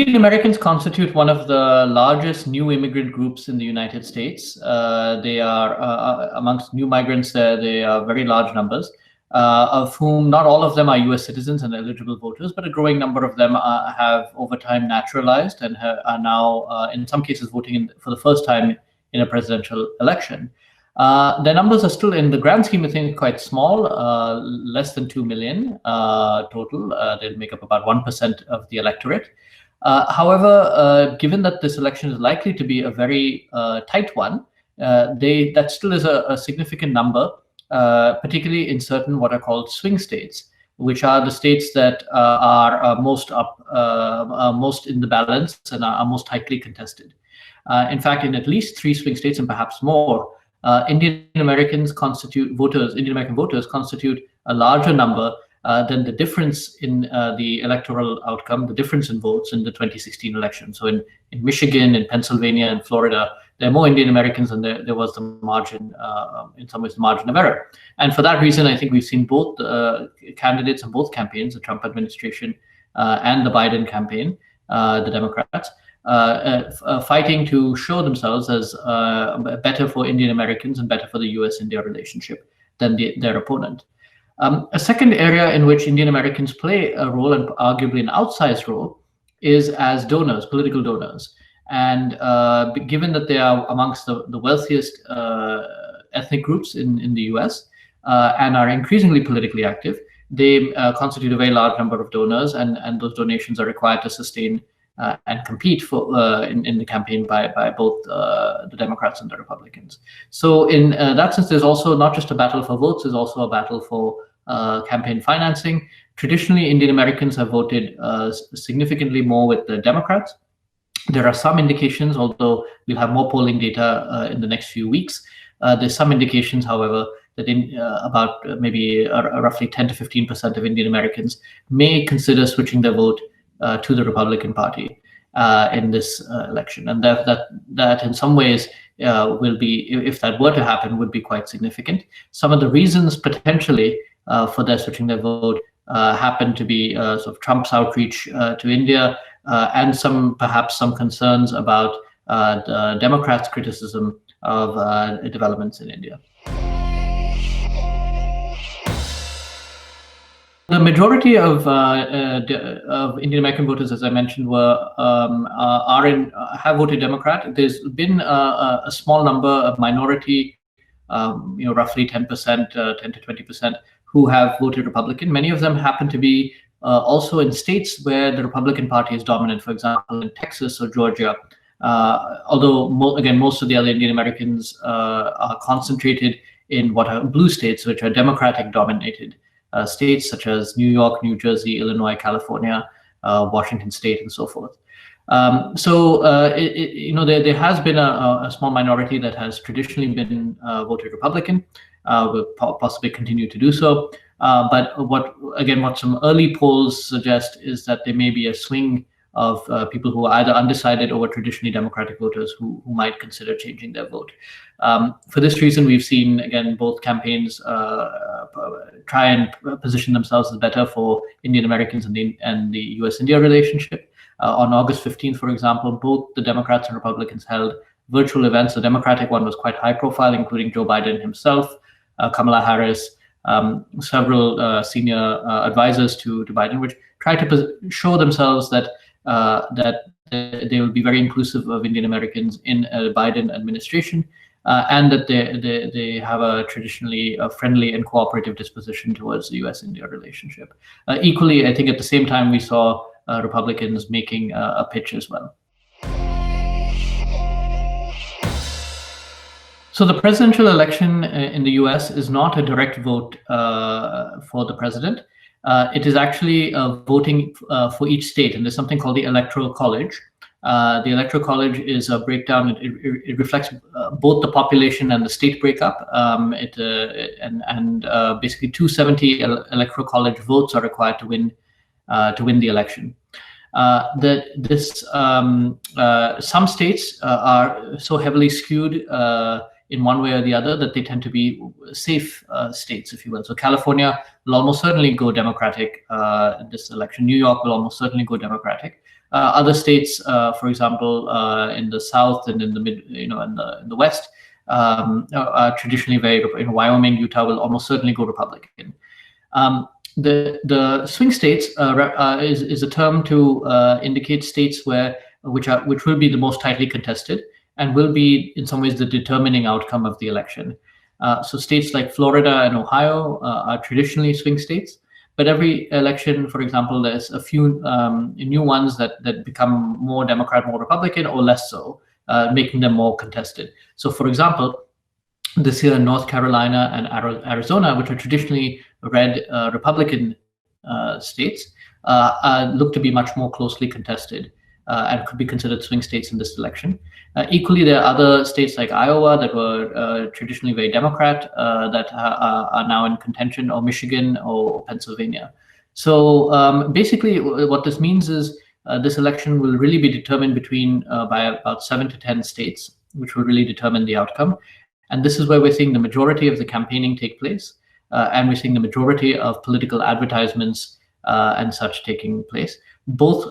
Indian Americans constitute one of the largest new immigrant groups in the United States. They are amongst new migrants. They are very large numbers, of whom not all of them are U.S. citizens and eligible voters, but a growing number of them have over time naturalized and are now, in some cases, voting for the first time in a presidential election. Their numbers are still, in the grand scheme of things, quite small, less than 2 million total. They'll make up about 1% of the electorate. However, given that this election is likely to be a very tight one, that still is a significant number, particularly in certain what are called swing states, which are the states that are most in the balance and are most tightly contested. In fact, in at least 3 swing states and perhaps more, Indian American voters constitute a larger number than the difference in the electoral outcome, the difference in votes in the 2016 election. So in Michigan, in Pennsylvania, and Florida, there are more Indian Americans, and there was the margin, in some ways, the margin of error. And for that reason, I think we've seen both candidates in both campaigns, the Trump administration and the Biden campaign, the Democrats, fighting to show themselves as better for Indian Americans and better for the US-India relationship than their opponent. A second area in which Indian Americans play a role, and arguably an outsized role, is as donors, political donors. And given that they are amongst the wealthiest ethnic groups in the US and are increasingly politically active, they constitute a very large number of donors, and those donations are required to sustain and compete in the campaign by both the Democrats and the Republicans. So in that sense, there's also not just a battle for votes, there's also a battle for campaign financing. Traditionally, Indian Americans have voted significantly more with the Democrats. There are some indications, although we'll have more polling data in the next few weeks, there's some indications, however, that about maybe roughly 10 to 15% of Indian Americans may consider switching their vote to the Republican Party in this election. And that in some ways will be, if that were to happen, would be quite significant. Some of the reasons potentially for their switching their vote happen to be sort of Trump's outreach to India, and perhaps some concerns about the Democrats' criticism of developments in India. The majority of Indian American voters, as I mentioned, have voted Democrat. There's been a small number of minority, roughly 10%, 10 to 20%, who have voted Republican. Many of them happen to be also in states where the Republican Party is dominant, for example, in Texas or Georgia. Although, most of the other Indian Americans are concentrated in what are blue states, which are Democratic dominated states such as New York, New Jersey, Illinois, California, Washington State, and so forth. There has been a small minority that has traditionally been voted Republican, will possibly continue to do so. But what some early polls suggest is that there may be a swing of people who are either undecided or traditionally Democratic voters who might consider changing their vote. For this reason, we've seen, again, both campaigns try and position themselves as better for Indian Americans and the US-India relationship. On August 15th, for example, both the Democrats and Republicans held virtual events. The Democratic one was quite high profile, including Joe Biden himself, Kamala Harris, several senior advisors to Biden, which tried to show themselves that they will be very inclusive of Indian Americans in a Biden administration, and that they have a traditionally friendly and cooperative disposition towards the US-India relationship. Equally, I think at the same time, we saw Republicans making a pitch as well. So the presidential election in the US is not a direct vote for the president. It is actually voting for each state, and there's something called the Electoral College. The Electoral College is a breakdown. It reflects both the population and the state breakup. Basically 270 Electoral College votes are required to win the election. Some states are so heavily skewed in one way or the other that they tend to be safe states, if you will. So California will almost certainly go Democratic this election. New York will almost certainly go Democratic. Other states, for example, in the South and in the in the West, are traditionally very, Wyoming, Utah will almost certainly go Republican. The swing states is a term to indicate states which will be the most tightly contested and will be in some ways the determining outcome of the election. So states like Florida and Ohio are traditionally swing states, but every election, for example, there's a few new ones that become more Democrat, more Republican, or less so, making them more contested. So, for example, this year, North Carolina and Arizona, which are traditionally red Republican states, look to be much more closely contested and could be considered swing states in this election. Equally, there are other states like Iowa that were traditionally very Democrat that are now in contention, or Michigan or Pennsylvania. So basically, what this means is this election will really be determined by about 7 to 10 states, which will really determine the outcome. And this is where we're seeing the majority of the campaigning take place, and we're seeing the majority of political advertisements and such taking place. Both,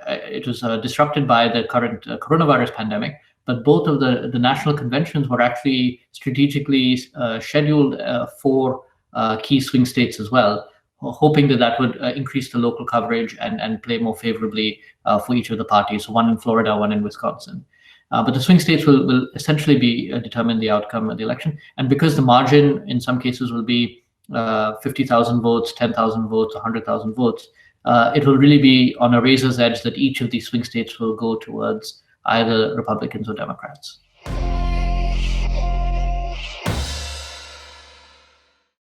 it was disrupted by the current coronavirus pandemic, but both of the national conventions were actually strategically scheduled for key swing states as well, hoping that would increase the local coverage and play more favorably for each of the parties, one in Florida, one in Wisconsin. But the swing states will essentially determine the outcome of the election. And because the margin in some cases will be 50,000 votes, 10,000 votes, 100,000 votes, it will really be on a razor's edge that each of these swing states will go towards either Republicans or Democrats.